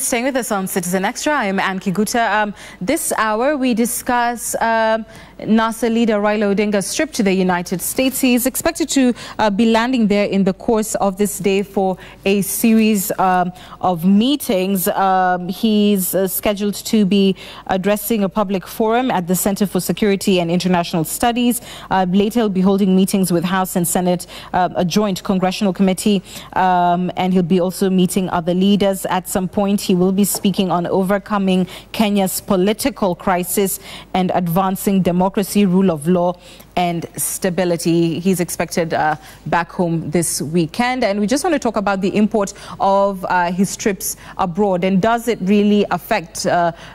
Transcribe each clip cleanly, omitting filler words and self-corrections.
staying with us on Citizen Extra. I'm Ann Kiguta. This hour we discuss NASA leader Raila Odinga's trip to the United States. He is expected to be landing there in the course of this day for a series of meetings. He's scheduled to be addressing a public forum at the Center for Security and International Studies. Later he'll be holding meetings with House and Senate, a joint congressional committee, and he'll be also meeting other leaders. At some point he will be speaking on overcoming Kenya's political crisis and advancing democracy, rule of law and stability. He's expected back home this weekend, and we just want to talk about the import of his trips abroad, and does it really affect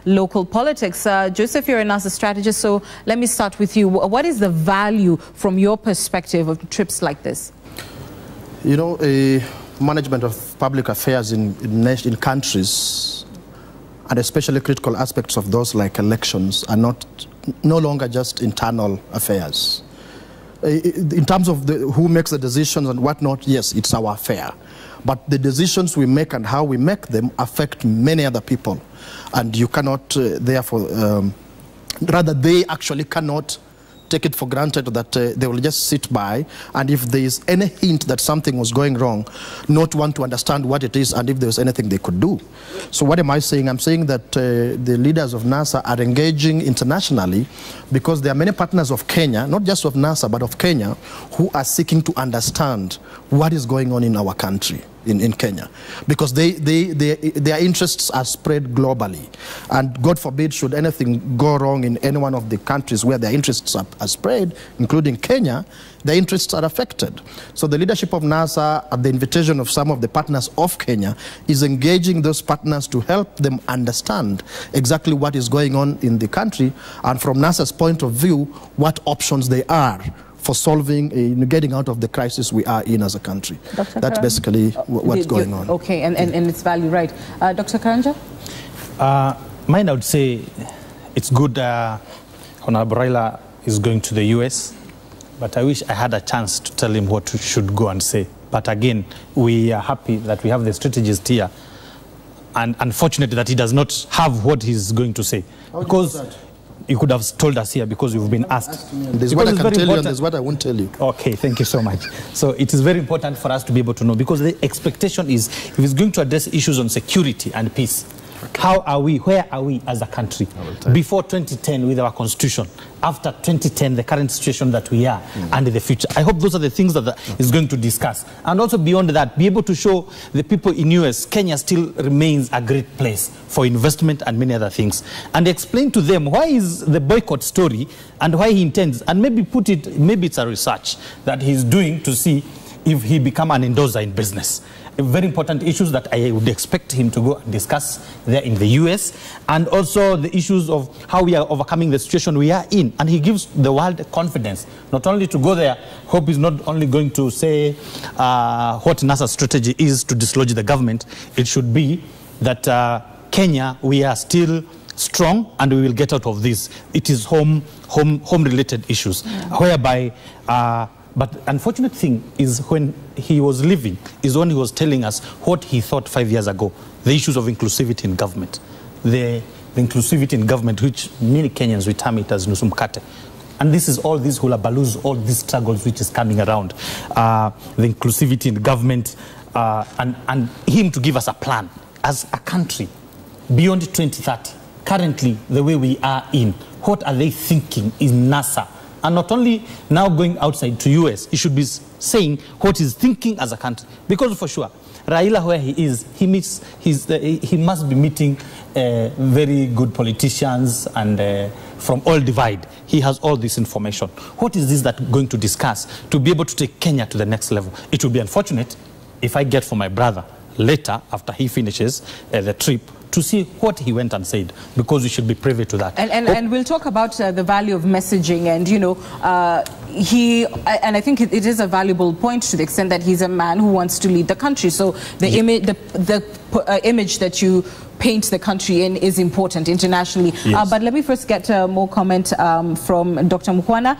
local politics? Joseph, you're a NASA strategist, so let me start with you. What is the value from your perspective of trips like this? You know, management of public affairs in countries, and especially critical aspects of those like elections, are no longer just internal affairs. In terms of who makes the decisions and whatnot, yes, it's our affair. But the decisions we make and how we make them affect many other people. And you cannot, therefore, rather they actually cannot take it for granted that they will just sit by, and if there is any hint that something was going wrong, not want to understand what it is and if there was anything they could do. So what am I saying? I'm saying that the leaders of NASA are engaging internationally because there are many partners of Kenya, not just of NASA, but of Kenya, who are seeking to understand what is going on in our country. In Kenya, because their interests are spread globally, and God forbid should anything go wrong in any one of the countries where their interests are spread, including Kenya, their interests are affected. So the leadership of NASA, at the invitation of some of the partners of Kenya, is engaging those partners to help them understand exactly what is going on in the country, and from NASA's point of view, what options there are for solving, getting out of the crisis we are in as a country. That's basically what's going on. Okay, and its value, right. Dr. Karanja? Mine, I would say it's good Honorable Raila is going to the US, but I wish I had a chance to tell him what we should go and say. But again, we are happy that we have the strategist here, and unfortunately that he does not have what he's going to say. Because you could have told us here, because you've been asked. There's what I can tell you and there's what I won't tell you. Okay, thank you so much. So it is very important for us to be able to know, because the expectation is, if he's going to address issues on security and peace, how are we, where are we as a country? Before 2010 with our constitution, after 2010, the current situation that we are, and in the future. I hope those are the things that is going to discuss. And also beyond that, be able to show the people in US, Kenya still remains a great place for investment and many other things. And explain to them why is the boycott story and why he intends, and maybe put it, maybe it's a research that he's doing to see if he become an endorser in business. Very important issues that I would expect him to go and discuss there in the US, and also the issues of how we are overcoming the situation we are in. And he gives the world confidence, not only to go there. Hope is not only going to say what NASA's strategy is to dislodge the government. It should be that Kenya, we are still strong and we will get out of this. It is home-related issues, whereby but unfortunate thing is when he was leaving is when he was telling us what he thought 5 years ago, the issues of inclusivity in government. The inclusivity in government, which many Kenyans, we term it as nusu mkate. And this is all these hulabalus, all these struggles which is coming around. The inclusivity in government, and him to give us a plan as a country beyond 2030. Currently, the way we are in, what are they thinking in NASA? And not only now going outside to US, he should be saying what he's thinking as a country. Because for sure, Raila, where he is, he must be meeting very good politicians, and from all divide, he has all this information. What is this that going to discuss to be able to take Kenya to the next level? It will be unfortunate if I get for my brother later, after he finishes the trip, to see what he went and said, because we should be privy to that. And we'll talk about the value of messaging, and you know, and I think it is a valuable point to the extent that he's a man who wants to lead the country. So the image that you paint the country in is important internationally. Yes. But let me first get more comment from Dr. Mukwana.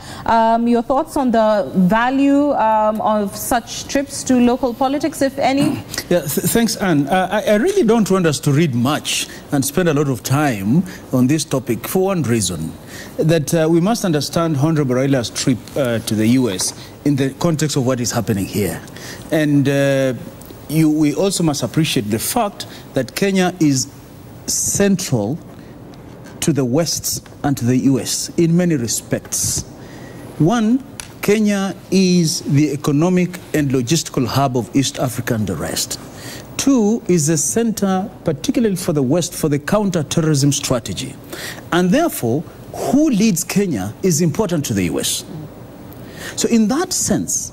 Your thoughts on the value of such trips to local politics, if any? Yeah, thanks, Anne. I really don't want us to read much and spend a lot of time on this topic for one reason, that we must understand Honorable Raila's trip to the U.S. in the context of what is happening here. And we also must appreciate the fact that Kenya is central to the West and to the U.S. in many respects. One, Kenya is the economic and logistical hub of East Africa and the rest. Two, is a center, particularly for the West, for the counter-terrorism strategy. And therefore, who leads Kenya is important to the U.S. So in that sense,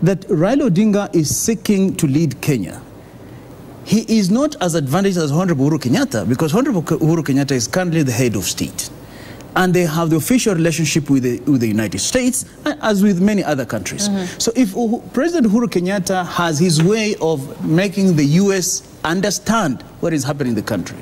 that Raila Odinga is seeking to lead Kenya, he is not as advantaged as Honorable Uhuru Kenyatta, because Honorable Uhuru Kenyatta is currently the head of state. And they have the official relationship with the United States, as with many other countries. So if President Uhuru Kenyatta has his way of making the U.S. understand what is happening in the country,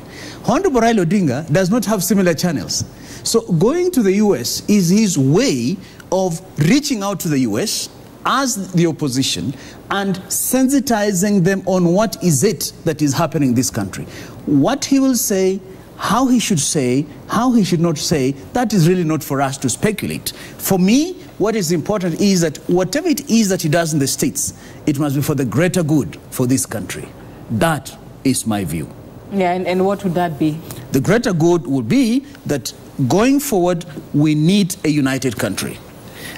Honorable Raila Odinga does not have similar channels. So going to the U.S. is his way of reaching out to the U.S. as the opposition and sensitizing them on what is it that is happening in this country. What he will say, how he should say, how he should not say, that is really not for us to speculate. For me, what is important is that whatever it is that he does in the States, it must be for the greater good for this country. That is my view. Yeah, and what would that be? The greater good would be that going forward, we need a united country.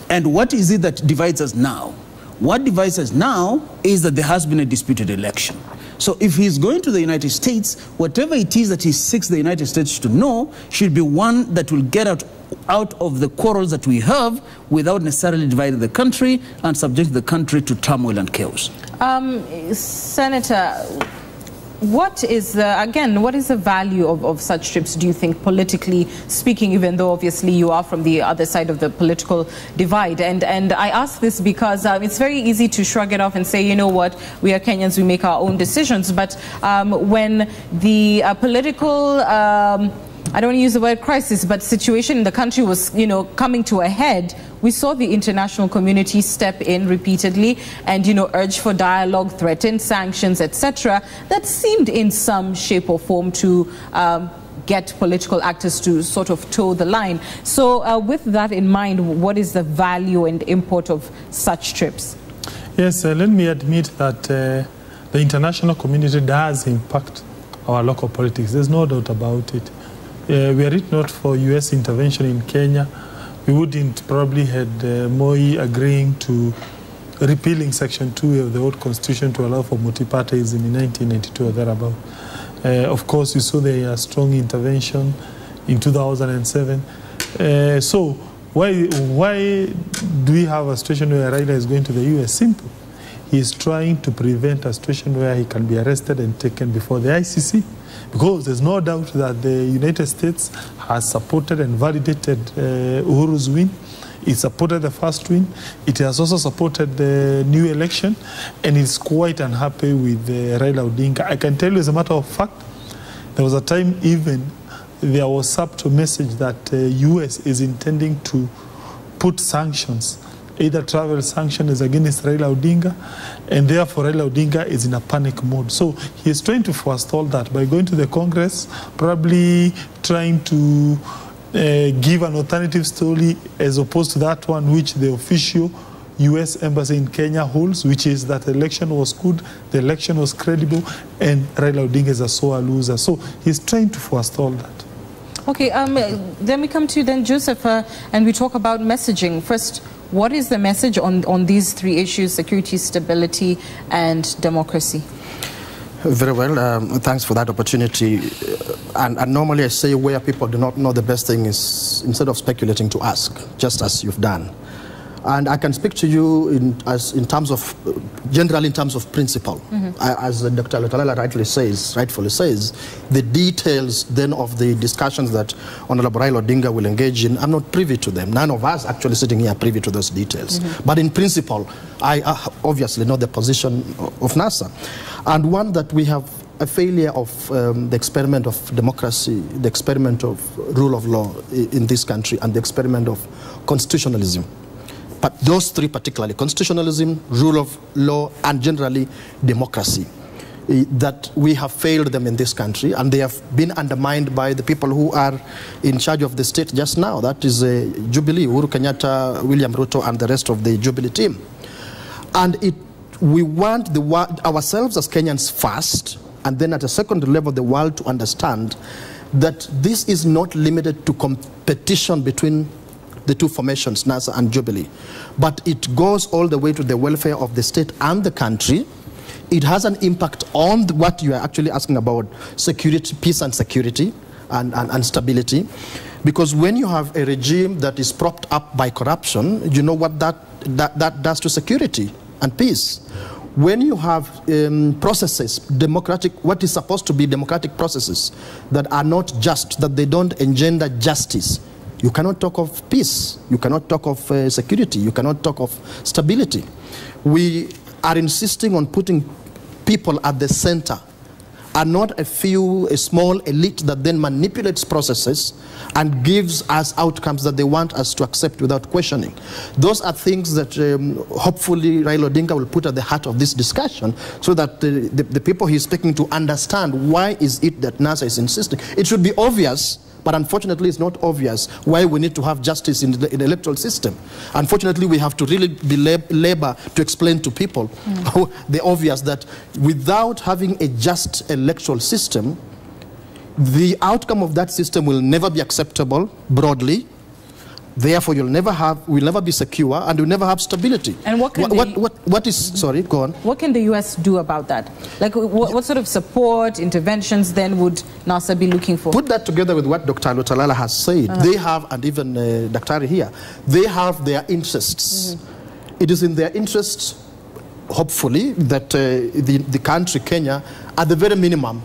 And what is it that divides us now? What divides us now is that there has been a disputed election. So if he's going to the United States, whatever it is that he seeks the United States to know should be one that will get out of the quarrels that we have without necessarily dividing the country and subjecting the country to turmoil and chaos. Senator, what is the value of such trips, do you think, politically speaking, even though obviously you are from the other side of the political divide? And I ask this because it's very easy to shrug it off and say, you know what, we are Kenyans, we make our own decisions. But when the political I don't want to use the word crisis, but situation in the country was, coming to a head, we saw the international community step in repeatedly and, urge for dialogue, threaten sanctions, etc. That seemed in some shape or form to get political actors to sort of toe the line. So with that in mind, what is the value and import of such trips? Yes, let me admit that the international community does impact our local politics. There's no doubt about it. Were it not for U.S. intervention in Kenya, we wouldn't probably had Moi agreeing to repealing Section 2 of the old Constitution to allow for multi-partyism in 1992 or thereabout. Of course, you saw the strong intervention in 2007. So why do we have a situation where Raila is going to the U.S.? Simple. He is trying to prevent a situation where he can be arrested and taken before the ICC. Because there's no doubt that the United States has supported and validated Uhuru's win. It supported the first win. It has also supported the new election, and it's quite unhappy with Raila Odinga. I can tell you, as a matter of fact, there was a time even there was subtle message that the U.S. is intending to put sanctions, either travel sanctions against Raila Odinga, and therefore Raila Odinga is in a panic mode. So he is trying to forestall that by going to the Congress, probably trying to give an alternative story as opposed to that one which the official U.S. embassy in Kenya holds, which is that the election was good, the election was credible, and Raila Odinga is a sore loser. So he's trying to forestall that. Okay, then we come to then Joseph, and we talk about messaging. First, what is the message on these three issues: security, stability, and democracy? Very well. Thanks for that opportunity. And normally I say where people do not know, the best thing is, instead of speculating, to ask, just as you've done. And I can speak to you in terms of, generally in terms of principle. As Dr. Letalala rightfully says, the details then of the discussions that Honorable Raila Odinga will engage in, I'm not privy to them. None of us actually sitting here are privy to those details. But in principle, I obviously know the position of NASA. And one that we have a failure of the experiment of democracy, the experiment of rule of law in this country, and the experiment of constitutionalism. But those three particularly, constitutionalism, rule of law, and generally democracy, that we have failed them in this country, and they have been undermined by the people who are in charge of the state just now. That is Jubilee, Uhuru Kenyatta, William Ruto, and the rest of the Jubilee team. And we want ourselves as Kenyans first, and then at a second level, the world to understand that this is not limited to competition between the two formations, NASA and Jubilee, but it goes all the way to the welfare of the state and the country. It has an impact on what you are actually asking about, security, peace and security and stability. Because when you have a regime that is propped up by corruption, you know what that does to security and peace. When you have processes, what is supposed to be democratic processes that are not just, that they don't engender justice, you cannot talk of peace, you cannot talk of security, you cannot talk of stability. We are insisting on putting people at the center, and not a small elite that then manipulates processes and gives us outcomes that they want us to accept without questioning. Those are things that hopefully Raila Odinga will put at the heart of this discussion, so that the people he's speaking to understand why is it that NASA is insisting. It should be obvious, but unfortunately it's not obvious why we need to have justice in the electoral system. Unfortunately, we have to really be labor to explain to people the obvious, that without having a just electoral system, the outcome of that system will never be acceptable broadly. Therefore, we'll never be secure, and we'll never have stability. And what can sorry, go on. What can the U.S. do about that? Like, what sort of support, interventions then would NASA be looking for? Put that together with what Dr. Lutalala has said. They have, and even Dr. here, they have their interests. It is in their interests, hopefully, that the country, Kenya, at the very minimum,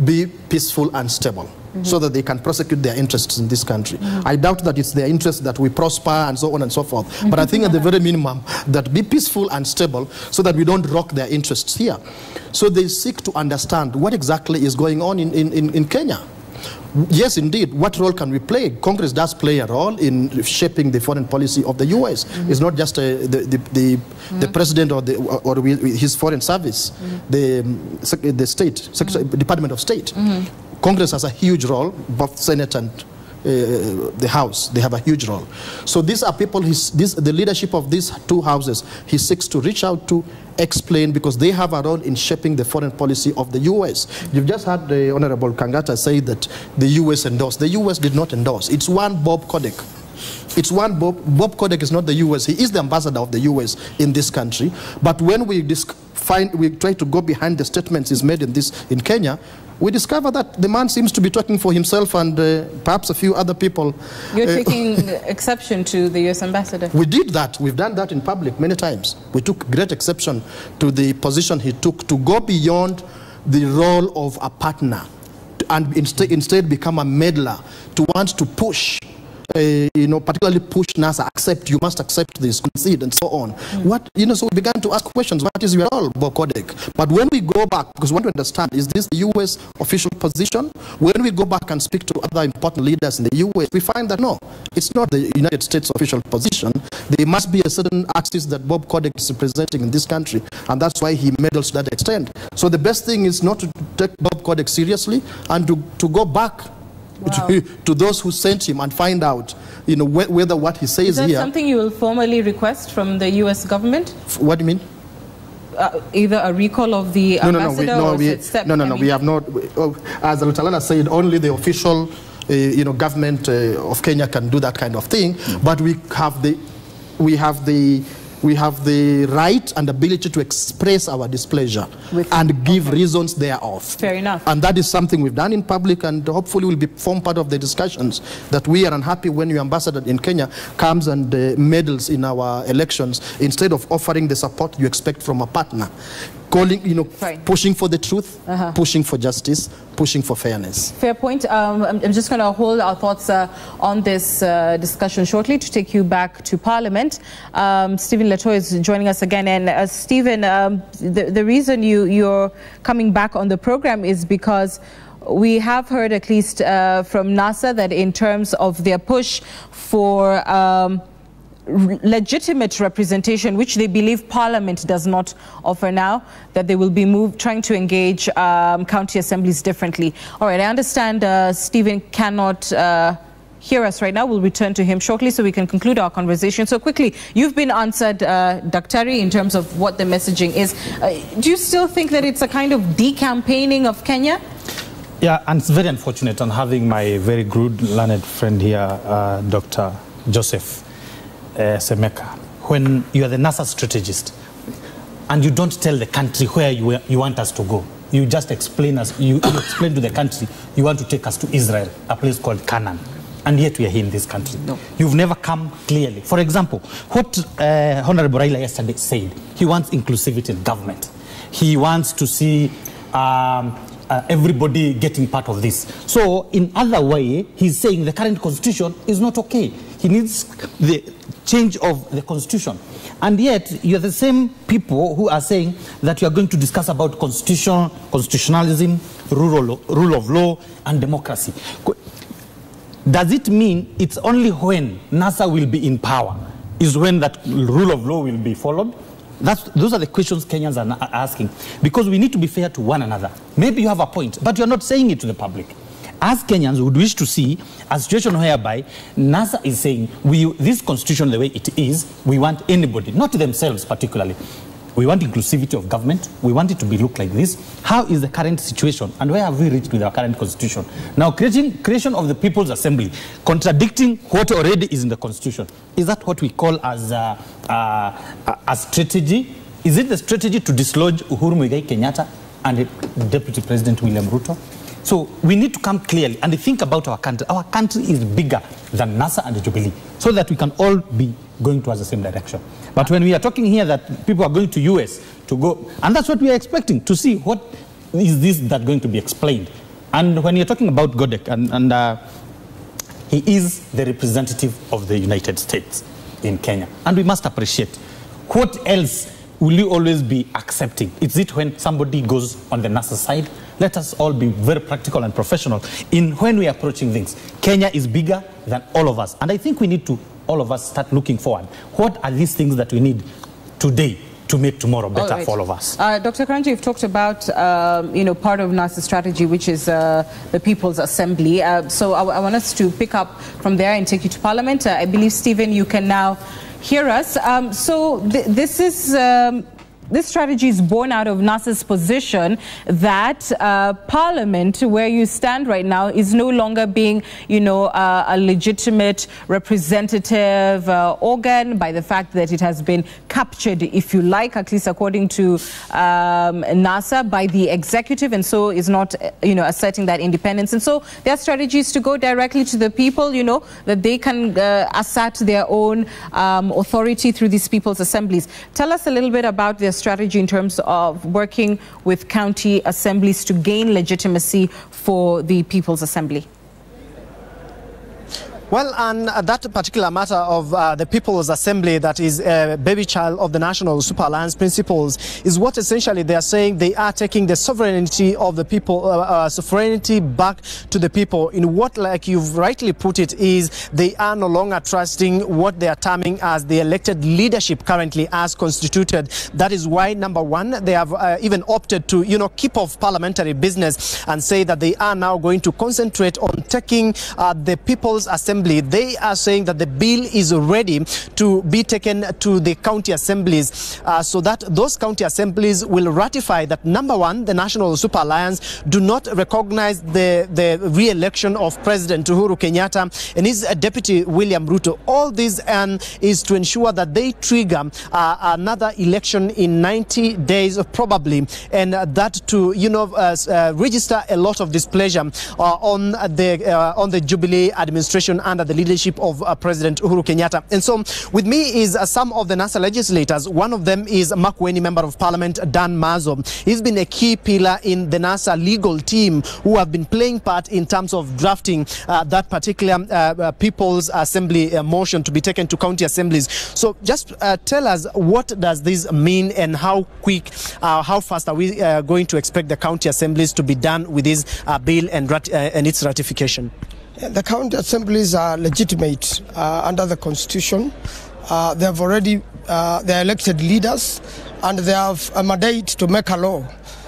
be peaceful and stable, so that they can prosecute their interests in this country. I doubt that it's their interest that we prosper and so on and so forth. But I think at the very minimum, that be peaceful and stable, so that we don't rock their interests here. So they seek to understand what exactly is going on in Kenya. Yes, indeed, what role can we play? Congress does play a role in shaping the foreign policy of the U.S. It's not just the president or his foreign service, the state, Department of State. Congress has a huge role, both Senate and the House. They have a huge role. So these are people, the leadership of these two houses, he seeks to reach out to, explain, because they have a role in shaping the foreign policy of the U.S. You've just heard the Honorable Kangata say that the U.S. endorsed. The U.S. did not endorse. It's one Bob Kodek. It's one Bob Kodek is not the U.S. He is the ambassador of the U.S. in this country. But when we try to go behind the statements he's made in Kenya, we discover that the man seems to be talking for himself and perhaps a few other people. You're taking exception to the U.S. ambassador? We did that. We've done that in public many times. We took great exception to the position he took to go beyond the role of a partner and instead become a meddler, to want to push, particularly push NASA, you must accept this, concede, and so on. So we began to ask questions. What is your role, Bob Kodek? But when we go back, because we want to understand, is this the U.S. official position? When we go back and speak to other important leaders in the U.S., we find that no, it's not the United States official position. There must be a certain axis that Bob Kodek is representing in this country, and that's why he meddles to that extent. So the best thing is not to take Bob Kodek seriously, and to go back to those who sent him and find out, whether what he says here. Is that something you will formally request from the U.S. government? What do you mean? Either a recall of the ambassador or we have not. As Lutalala said, only the official, government of Kenya can do that kind of thing. But we have the right and ability to express our displeasure and give reasons thereof. Fair enough. And that is something we've done in public, and hopefully will form part of the discussions, that we are unhappy when your ambassador in Kenya comes and meddles in our elections instead of offering the support you expect from a partner. calling, Fine. pushing for the truth, pushing for justice, pushing for fairness. Fair point. I'm just going to hold our thoughts on this discussion shortly to take you back to Parliament. Stephen Lettow is joining us again. And Stephen, the reason you're coming back on the program is because we have heard, at least from NASA, that in terms of their push for legitimate representation, which they believe Parliament does not offer now, that they will be trying to engage county assemblies differently. All right, I understand Stephen cannot hear us right now. We'll return to him shortly so we can conclude our conversation. So quickly, you've been answered, Daktari, in terms of what the messaging is. Do you still think that it's a kind of decampaigning of Kenya? Yeah, and it's very unfortunate. I'm having my very good learned friend here, Dr. Joseph Semeka. When you are the NASA strategist and you don't tell the country where you want us to go, you just explain you explain to the country you want to take us to Israel, a place called Canaan, and yet we are here in this country. No. You've never come clearly. For example, what Honorable Raila yesterday said, he wants inclusivity in government. He wants to see everybody getting part of this. So in other way, he's saying the current constitution is not okay. He needs the change of the constitution. And yet, you're the same people who are saying that you are going to discuss about constitutionalism, rule of law, and democracy. Does it mean it's only when NASA will be in power is when that rule of law will be followed? Those are the questions Kenyans are asking, because we need to be fair to one another. Maybe you have a point, but you're not saying it to the public. As Kenyans would wish to see a situation whereby NASA is saying, this constitution the way it is, we want anybody, not themselves particularly. We want inclusivity of government. We want it to look like this. How is the current situation, and where have we reached with our current constitution? Now, creation of the People's Assembly, contradicting what already is in the constitution. Is that what we call as a strategy? Is it the strategy to dislodge Uhuru Muigai Kenyatta and Deputy President William Ruto? So we need to come clearly and think about our country. Our country is bigger than NASA and Jubilee, so that we can all be going towards the same direction. But when we are talking here that people are going to US to go, and that's what we are expecting, to see what is this that going to be explained. And when you're talking about Godek, and he is the representative of the United States in Kenya, and we must appreciate. What else will you always be accepting? Is it when somebody goes on the NASA side? Let us all be very practical and professional in when we are approaching things. Kenya is bigger than all of us, and I think we need to, all of us, start looking forward. What are these things that we need today to make tomorrow better for all of us? Dr. Karanja, you've talked about, part of NASA's strategy, which is the People's Assembly. So I want us to pick up from there and take you to Parliament. I believe, Stephen, you can now hear us. This strategy is born out of NASA's position that Parliament, where you stand right now, is no longer being, a legitimate representative organ by the fact that it has been captured, if you like, at least according to NASA, by the executive, and so is not, asserting that independence. And so their strategy is to go directly to the people, that they can assert their own authority through these people's assemblies. Tell us a little bit about their strategy in terms of working with county assemblies to gain legitimacy for the People's Assembly. Well, on that particular matter of the People's Assembly, that is a baby child of the National Super Alliance principles, is what essentially they are saying they are taking the sovereignty of the people, sovereignty back to the people. In what, like you've rightly put it, is they are no longer trusting what they are terming as the elected leadership currently as constituted. That is why, number one, they have even opted to, keep off parliamentary business and say that they are now going to concentrate on taking the People's Assembly. They are saying that the bill is ready to be taken to the county assemblies so that those county assemblies will ratify that, number one, the National Super Alliance do not recognize the re-election of President Uhuru Kenyatta and his deputy William Ruto. All this is to ensure that they trigger another election in 90 days probably, and that to register a lot of displeasure on the Jubilee administration under the leadership of President Uhuru Kenyatta. And so with me is some of the NASA legislators. One of them is Makueni Member of Parliament Dan Mazo. He's been a key pillar in the NASA legal team who have been playing part in terms of drafting that particular People's Assembly motion to be taken to county assemblies. So just tell us, what does this mean, and how quick, how fast are we going to expect the county assemblies to be done with this bill and its ratification? The county assemblies are legitimate under the Constitution. They have already they elected leaders, and they have a mandate to make a law.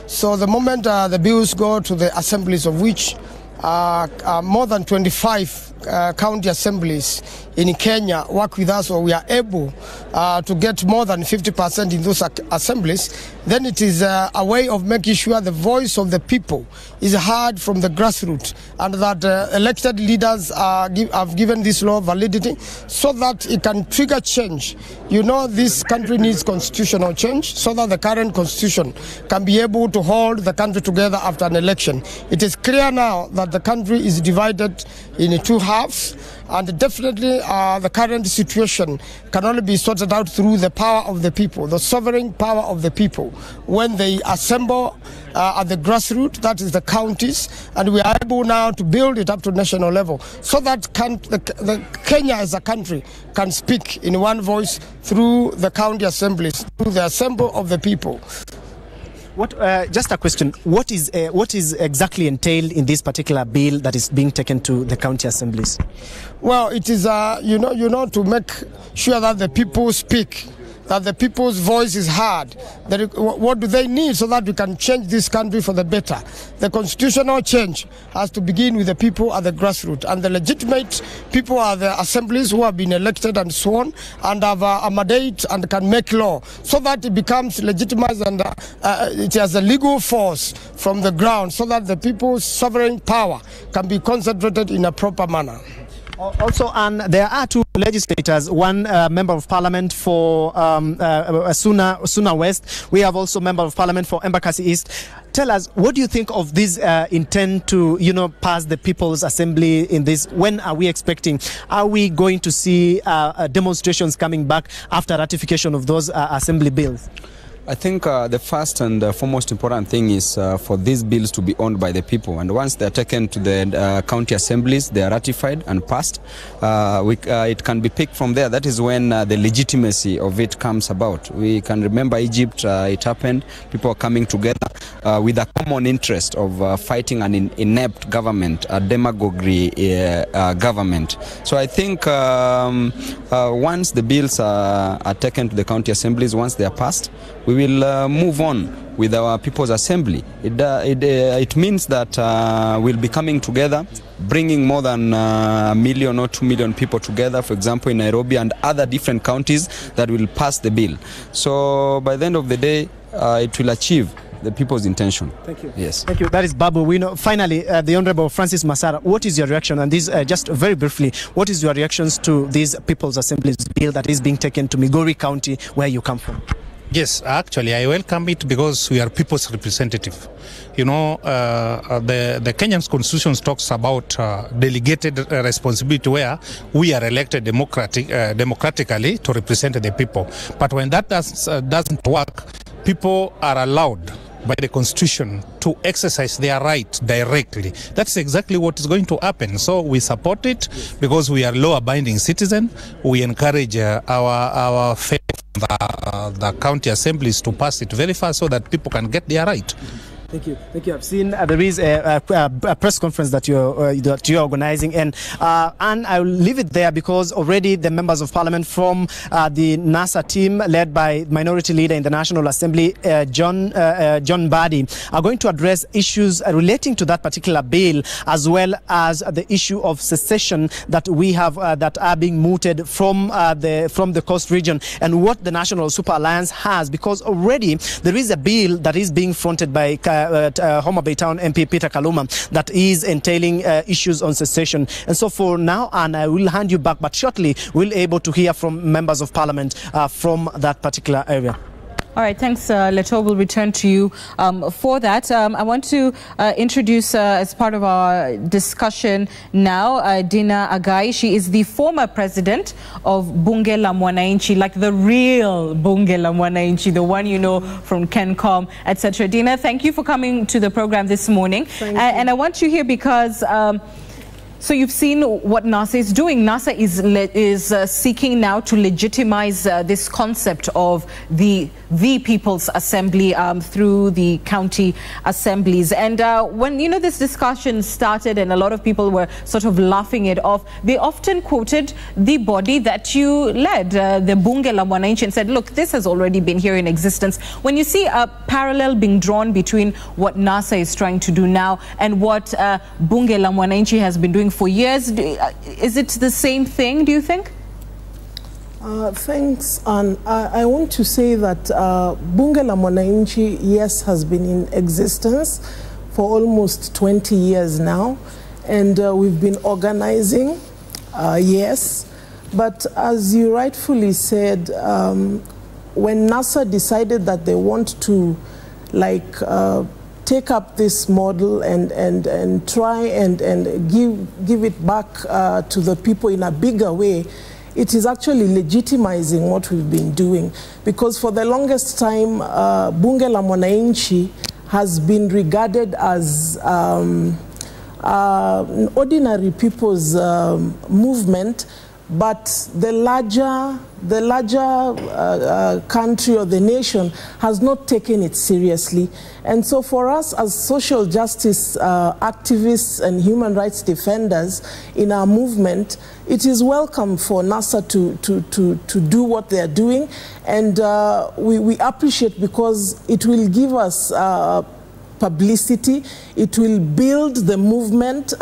So the moment the bills go to the assemblies, of which more than 25 county assemblies in Kenya work with us, or we are able to get more than 50% in those assemblies, then it is a way of making sure the voice of the people is heard from the grassroots, and that elected leaders have given this law validity so that it can trigger change. You know, this country needs constitutional change so that the current constitution can be able to hold the country together after an election. It is clear now that the country is divided in two halves, and definitely the current situation can only be sorted out through the power of the people, the sovereign power of the people. When they assemble at the grassroots, that is the counties, and we are able now to build it up to national level, so that Kenya as a country can speak in one voice through the county assemblies, through the assembly of the people. Just a question, what is exactly entailed in this particular bill that is being taken to the county assemblies? Well, it is to make sure that the people speak, that the people's voice is heard. What do they need so that we can change this country for the better? The constitutional change has to begin with the people at the grassroots, and the legitimate people are the assemblies who have been elected and sworn and have a mandate and can make law, so that it becomes legitimized and it has a legal force from the ground, so that the people's sovereign power can be concentrated in a proper manner. Also, and there are two legislators, one member of parliament for Suna West. We have also member of parliament for Embakasi East. Tell us, what do you think of this intent to, pass the People's Assembly in this? When are we expecting? Are we going to see demonstrations coming back after ratification of those assembly bills? I think the first and foremost important thing is for these bills to be owned by the people. And once they're taken to the county assemblies, they are ratified and passed. It can be picked from there. That is when the legitimacy of it comes about. We can remember Egypt, it happened. People are coming together with a common interest of fighting an inept government, a demagoguery government. So I think once the bills are taken to the county assemblies, once they are passed, we will move on with our People's Assembly. It means that we'll be coming together, bringing more than 1 million or 2 million people together, for example, in Nairobi and other different counties that will pass the bill. So by the end of the day, it will achieve the people's intention. Thank you. Yes. Thank you. That is Babu. We know. Finally, the Honorable Francis Masara, what is your reaction? And this, just very briefly, what is your reactions to this People's Assembly's bill that is being taken to Migori County, where you come from? Yes, actually, I welcome it because we are people's representative. You know, the Kenyan Constitution talks about delegated responsibility, where we are elected democratically to represent the people. But when that doesn't work, people are allowed by the Constitution to exercise their right directly. That's exactly what is going to happen. So we support it because we are law-abiding citizens. We encourage our faith, the county assemblies to pass it very fast so that people can get their right. Thank you. Thank you. I've seen there is a press conference that you're organizing, and I'll leave it there because already the members of parliament from the NASA team, led by Minority Leader in the National Assembly, John Mbadi, are going to address issues relating to that particular bill, as well as the issue of secession that we have that are being mooted from the coast region, and what the National Super Alliance has, because already there is a bill that is being fronted by Homa Bay Town MP Peter Kaluma that is entailing issues on secession. And so for now, and I will hand you back, but shortly we'll be able to hear from members of parliament from that particular area. All right, thanks, Leto. We'll return to you for that. I want to introduce, as part of our discussion now, Dina Agai. She is the former president of Bunge la Mwananchi, like the real Bunge la Mwananchi, the one you know from Kencom, etc. Dina, thank you for coming to the program this morning. And I want you here because so you've seen what NASA is doing. NASA is seeking now to legitimize this concept of the People's Assembly through the county assemblies. And when this discussion started and a lot of people were sort of laughing it off, they often quoted the body that you led, the Bunge la Mwananchi, and said, look, this has already been here in existence. When you see a parallel being drawn between what NASA is trying to do now and what Bunge la Mwananchi has been doing for years, is it the same thing, do you think? Thanks, Anne. I want to say that Bunge la Mwananchi, yes, has been in existence for almost 20 years now, and we've been organizing, yes, but as you rightfully said, when NASA decided that they want to take up this model and try and give it back to the people in a bigger way, it is actually legitimizing what we've been doing. Because for the longest time, Bunge la Mwananchi has been regarded as ordinary people's movement, but the larger country or the nation has not taken it seriously. And so for us as social justice activists and human rights defenders in our movement, it is welcome for NASA to do what they are doing, and we appreciate, because it will give us publicity. It will build the movement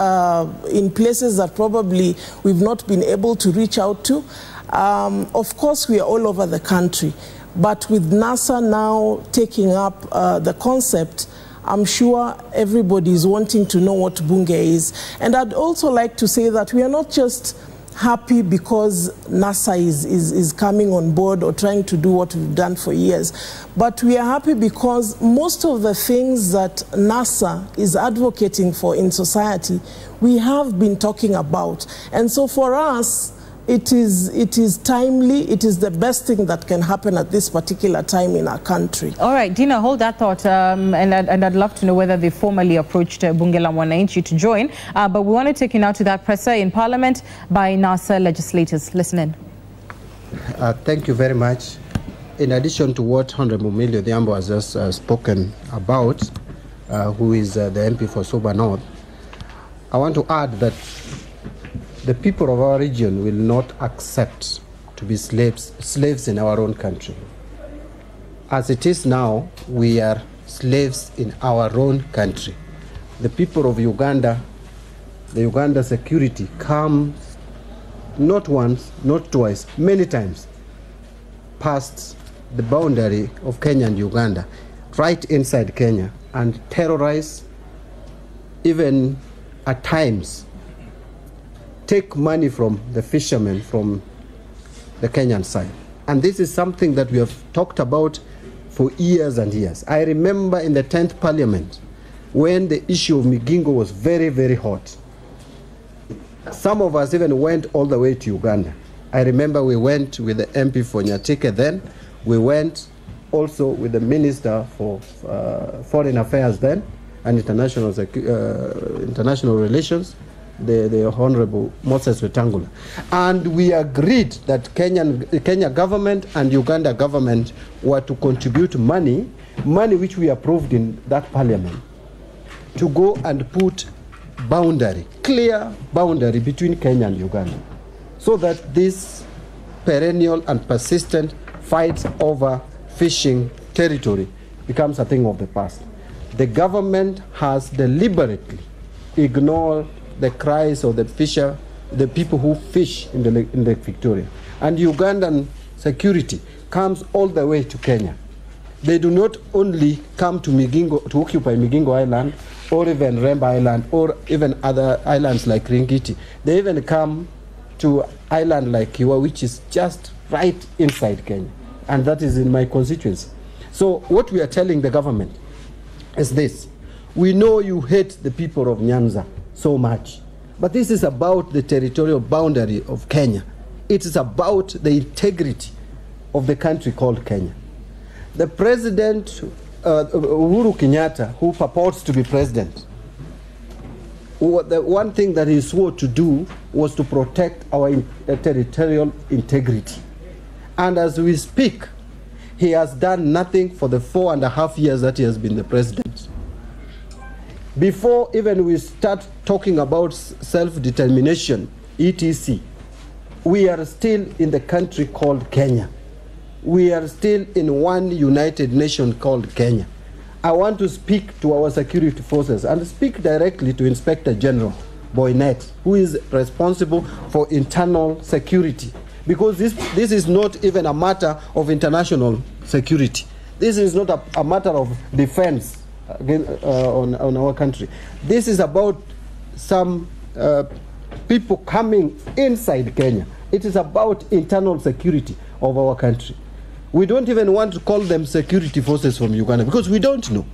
in places that probably we've not been able to reach out to. Of course, we are all over the country, but with NASA now taking up the concept, I'm sure everybody is wanting to know what Bunge is. And I'd also like to say that we are not just happy because NASA is coming on board or trying to do what we've done for years, but we are happy because most of the things that NASA is advocating for in society, we have been talking about. And so for us, it is timely, it is the best thing that can happen at this particular time in our country. All right, Dina, hold that thought, and I'd love to know whether they formally approached Bunge la Mwananchi to join, but we want to take you now to that presser in Parliament by NASA legislators. Listen in. Thank you very much. In addition to what Honorable Millie Odhiambo has just spoken about, who is the MP for Suba North, I want to add that the people of our region will not accept to be slaves in our own country. As it is now, we are slaves in our own country. The people of Uganda, the Uganda security comes not once, not twice, many times past the boundary of Kenya and Uganda, right inside Kenya, and terrorize, even at times take money from the fishermen from the Kenyan side. And this is something that we have talked about for years and years. I remember in the 10th Parliament when the issue of Migingo was very, very hot. Some of us even went all the way to Uganda. I remember we went with the MP for Nyatike then. We went also with the Minister for Foreign Affairs then and International Relations, the Honorable Moses Wetangula. And we agreed that Kenya government and Uganda government were to contribute money which we approved in that parliament, to go and put clear boundary between Kenya and Uganda, so that this perennial and persistent fights over fishing territory becomes a thing of the past. The government has deliberately ignored the cries of the people who fish in Lake Victoria. And Ugandan security comes all the way to Kenya. They do not only come to Migingo, to occupy Migingo Island, or even Remba Island, or even other islands like Ringiti. They even come to island like Kiwa, which is just right inside Kenya. And that is in my constituency. So what we are telling the government is this. We know you hate the people of Nyanza so much, but this is about the territorial boundary of Kenya. It is about the integrity of the country called Kenya. The president, Uhuru Kenyatta, who purports to be president, the one thing that he swore to do was to protect our territorial integrity. And as we speak, he has done nothing for the 4.5 years that he has been the president. Before even we start talking about self-determination, etc., we are still in the country called Kenya. We are still in one united nation called Kenya. I want to speak to our security forces and speak directly to Inspector General Boynet, who is responsible for internal security. Because this is not even a matter of international security. This is not a matter of defense on our country. This is about some people coming inside Kenya. It is about internal security of our country. We don't even want to call them security forces from Uganda because we don't know.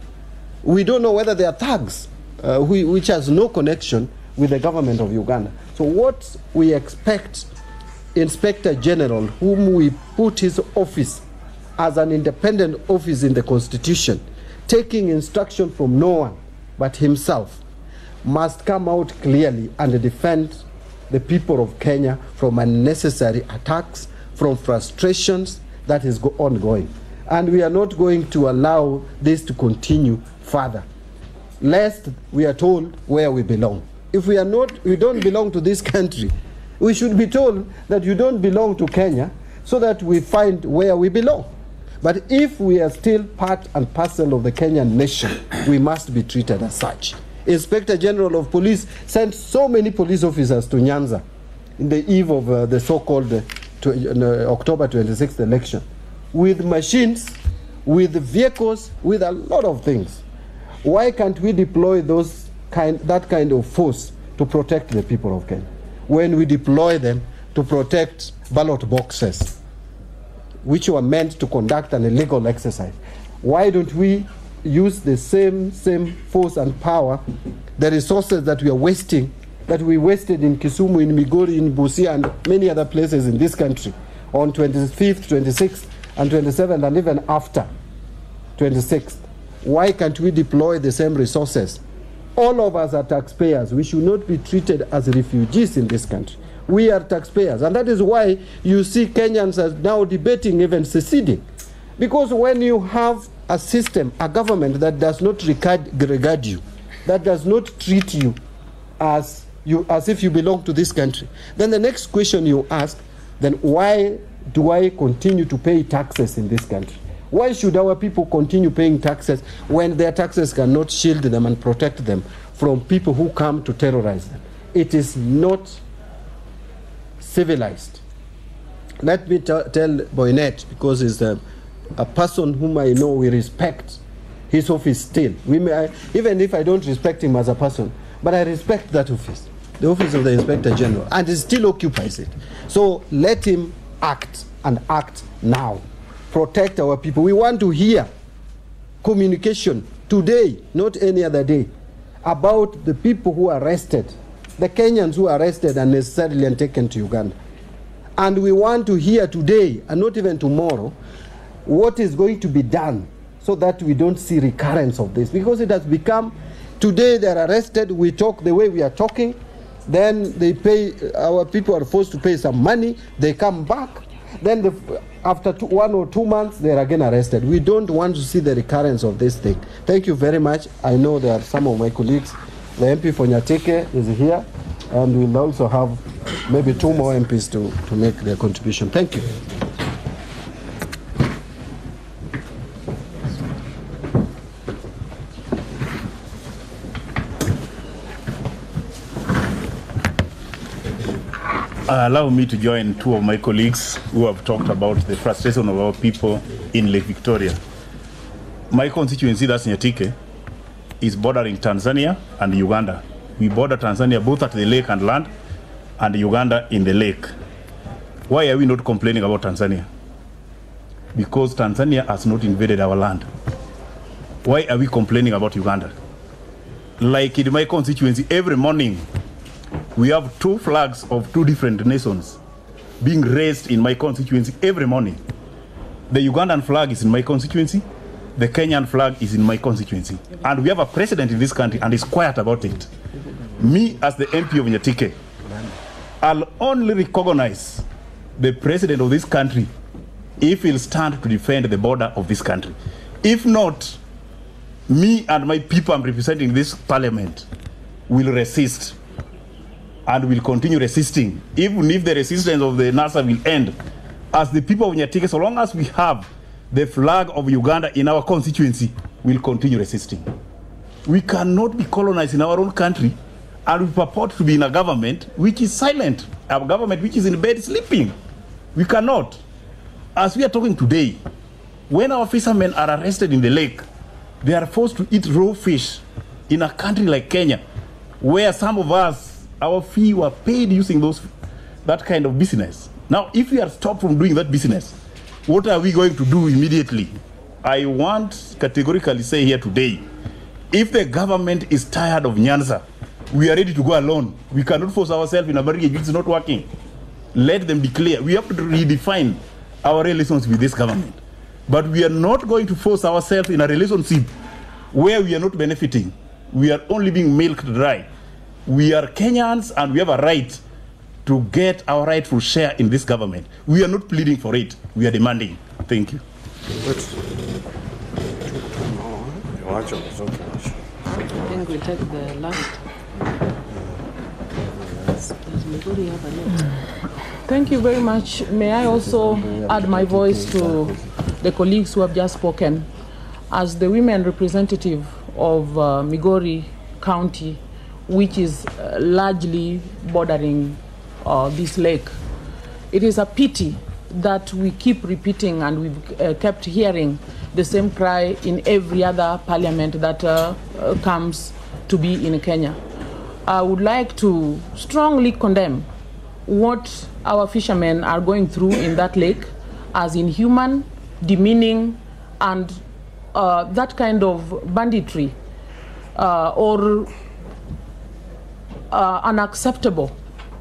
We don't know whether they are thugs, which has no connection with the government of Uganda. So what we expect Inspector General, whom we put his office as an independent office in the Constitution, taking instruction from no one but himself, must come out clearly and defend the people of Kenya from unnecessary attacks, from frustrations that is ongoing. And we are not going to allow this to continue further, lest we are told where we belong. If we don't belong to this country, we should be told that you don't belong to Kenya so that we find where we belong. But if we are still part and parcel of the Kenyan nation, we must be treated as such. Inspector General of Police sent so many police officers to Nyanza in the eve of the so-called October 26th election, with machines, with vehicles, with a lot of things. Why can't we deploy that kind of force to protect the people of Kenya when we deploy them to protect ballot boxes, which were meant to conduct an illegal exercise? Why don't we use the same force and power, the resources that we are wasting, that we wasted in Kisumu, in Migori, in Busia, and many other places in this country on 25th, 26th, and 27th, and even after 26th? Why can't we deploy the same resources? All of us are taxpayers. We should not be treated as refugees in this country. We are taxpayers, and that is why you see Kenyans are now debating even seceding. Because when you have a system, a government that does not regard you, that does not treat you as if you belong to this country, then the next question you ask, then why do I continue to pay taxes in this country? Why should our people continue paying taxes when their taxes cannot shield them and protect them from people who come to terrorize them? It is not civilized. Let me tell Boynet, because he's a person whom I know we respect his office still. Even if I don't respect him as a person, but I respect that office, the office of the Inspector General, and he still occupies it. So let him act, and act now. Protect our people. We want to hear communication today, not any other day, about the people who are arrested, the Kenyans who are arrested and necessarily and taken to Uganda. And we want to hear today, and not even tomorrow, what is going to be done so that we don't see recurrence of this. Because it has become, today they're arrested, we talk the way we are talking, then they pay, our people are forced to pay some money, they come back, then after 1 or 2 months, they're again arrested. We don't want to see the recurrence of this thing. Thank you very much. I know there are some of my colleagues. The MP for Nyatike is here, and we'll also have maybe 2 more MPs to make their contribution. Thank you. Allow me to join 2 of my colleagues who have talked about the frustration of our people in Lake Victoria. My constituency, that's Nyatike, is bordering Tanzania and Uganda. We border Tanzania both at the lake and land, and Uganda in the lake. Why are we not complaining about Tanzania? because Tanzania has not invaded our land. Why are we complaining about Uganda? Like in my constituency, every morning we have 2 flags of 2 different nations being raised in my constituency every morning. The Ugandan flag is in my constituency, the Kenyan flag is in my constituency. And we have a president in this country and is quiet about it. Me, as the MP of Nyatike, I'll only recognize the president of this country if he'll stand to defend the border of this country. If not, me and my people I'm representing in this parliament will resist and will continue resisting. Even if the resistance of the NASA will end, as the people of Nyatike, so long as we have the flag of Uganda in our constituency, we'll continue resisting. We cannot be colonized in our own country and we purport to be in a government which is silent, a government which is in bed sleeping. We cannot. As we are talking today, when our fishermen are arrested in the lake, they are forced to eat raw fish in a country like Kenya, where some of us, our fee were paid using that kind of business. Now, if we are stopped from doing that business, what are we going to do immediately? I want categorically say here today, if the government is tired of Nyanza, we are ready to go alone. We cannot force ourselves in a barricade which is not working. Let them be clear. We have to redefine our relations with this government. But we are not going to force ourselves in a relationship where we are not benefiting. We are only being milked dry. We are Kenyans and we have a right to get our rightful share in this government. We are not pleading for it. We are demanding. Thank you. I think we take the last. Thank you very much. May I also add my voice to the colleagues who have just spoken. As the women representative of Migori County, which is largely bordering this lake, it is a pity that we keep repeating and we've kept hearing the same cry in every other parliament that comes to be in Kenya. I would like to strongly condemn what our fishermen are going through in that lake as inhuman, demeaning, and that kind of banditry or unacceptable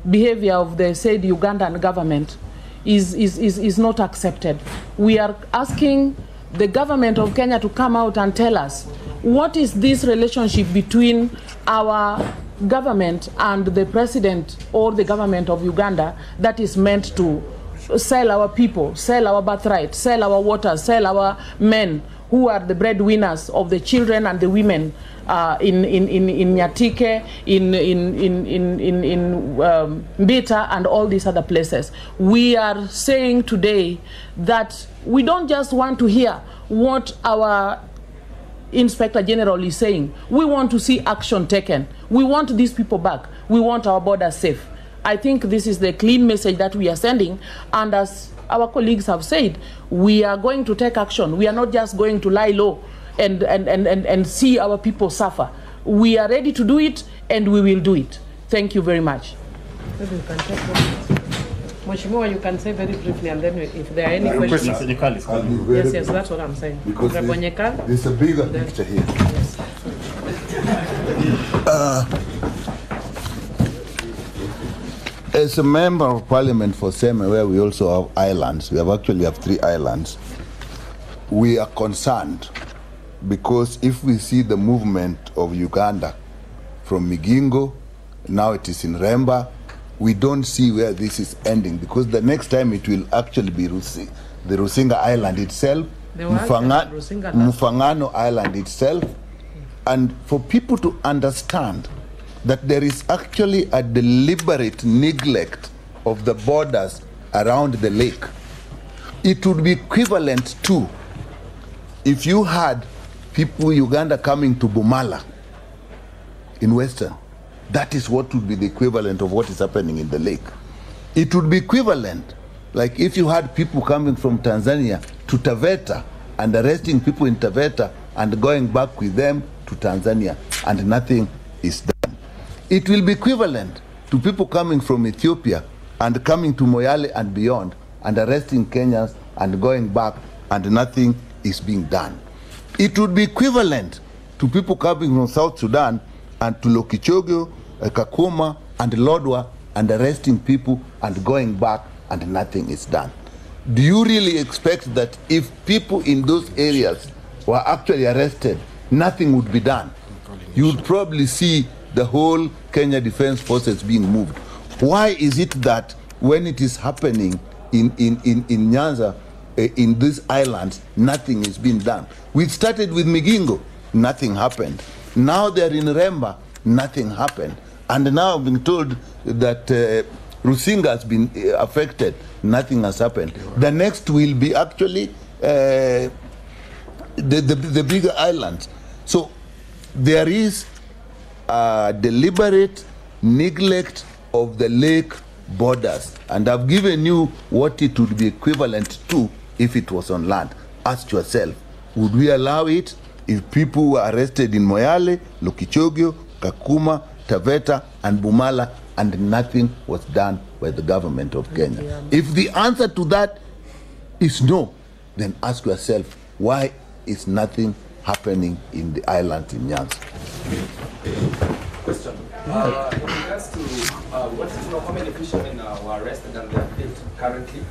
behavior of the said Ugandan government is not accepted. We are asking the government of Kenya to come out and tell us what is this relationship between our government and the president or the government of Uganda that is meant to sell our people, sell our birthright, sell our water, sell our men who are the breadwinners of the children and the women in Nyatike, in Mbita, and all these other places. We are saying today that we don't just want to hear what our Inspector General is saying. We want to see action taken. We want these people back. We want our borders safe. I think this is the clean message that we are sending, and as our colleagues have said, we are going to take action. We are not just going to lie low and see our people suffer. We are ready to do it, and we will do it. Thank you very much. Maybe you can take Mheshimiwa, you can say very briefly, and then if there are any questions. Yes, that's what I'm saying. Because there's a bigger picture here. Yes. As a member of parliament for Seme, where we also have islands, we actually have 3 islands, we are concerned because if we see the movement of Uganda from Migingo, now it is in Remba, we don't see where this is ending, because the next time it will actually be the Rusinga Island itself, Mufangano Island itself, and for people to understand that there is actually a deliberate neglect of the borders around the lake. It would be equivalent to if you had people Uganda coming to Bumala in Western. That is what would be the equivalent of what is happening in the lake. It would be equivalent like if you had people coming from Tanzania to Taveta and arresting people in Taveta and going back with them to Tanzania, and nothing is done. It will be equivalent to people coming from Ethiopia and coming to Moyale and beyond and arresting Kenyans and going back and nothing is being done. It would be equivalent to people coming from South Sudan and to Lokichogio, Kakuma, and Lodwar, and arresting people and going back, and nothing is done. Do you really expect that if people in those areas were actually arrested, nothing would be done? You would probably see the whole Kenya Defence Forces being moved. Why is it that when it is happening in Nyanza, in these islands, nothing is being done? We started with Migingo, nothing happened. Now they're in Remba, nothing happened. And now I'm being told that Rusinga has been affected, nothing has happened. The next will be actually the bigger islands. So there is a deliberate neglect of the lake borders, and I've given you what it would be equivalent to if it was on land. Ask yourself, would we allow it if people were arrested in Moyale, Lokichogio, Kakuma, Taveta, and Bumala, and nothing was done by the government of Kenya? If the answer to that is no, then ask yourself, why is nothing happening in the island in Nyanza? Question. In regards to what is how many fishermen were arrested and they are paid currently?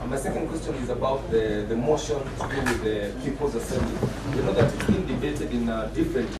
My second question is about the motion to do with the People's Assembly. You know that it's been debated in different